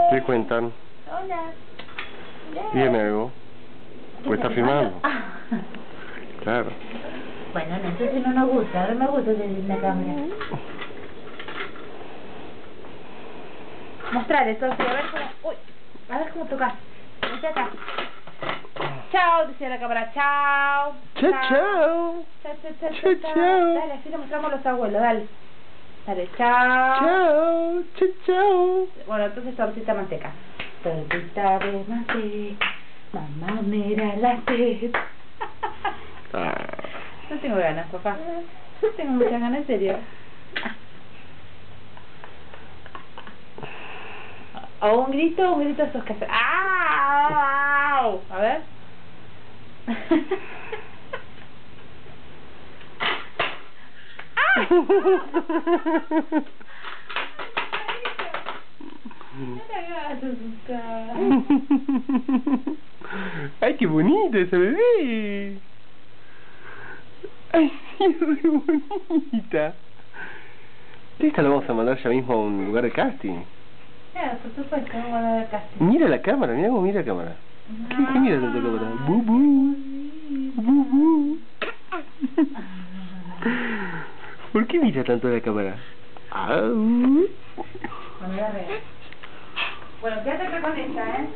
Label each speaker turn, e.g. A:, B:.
A: ¿Qué cuentan?
B: Hola.
A: Dime algo. Pues está filmando. Claro.
B: Bueno, no, entonces no nos gusta. Ahora me gusta desde la cámara. Mostrarle, Sofía, a ver cómo... Uy, a ver cómo tocas. Vete acá. Chao, dice la cámara. Chao.
A: Chao, chao.
B: Chao, chao, chao,
A: Chao,
B: chao.
A: chao.
B: Dale, así le mostramos a los abuelos, dale. Dale, chao.
A: Chao, chao, chao.
B: Bueno, entonces tortita manteca. Tortita de manteca. Mamá, mira la teta.
A: Ah.
B: No tengo ganas, papá. No tengo muchas ganas, en serio. O un grito esos que hacen. ¡Au! A ver.
A: ¡Ay, qué bonito ese bebé! ¡Ay, sí, es re bonita! Esta la vamos a mandar ya mismo a un lugar de casting.
B: Por supuesto, vamos a dar casting.
A: Mira la cámara, mira cómo mira la cámara. ¿Qué mira tanto la cámara? ¡Bubú! ¡Bubú! ¿Por qué mira tanto la cámara?
B: Bueno, ya veo. Bueno, quédate acá con esta, ¿eh?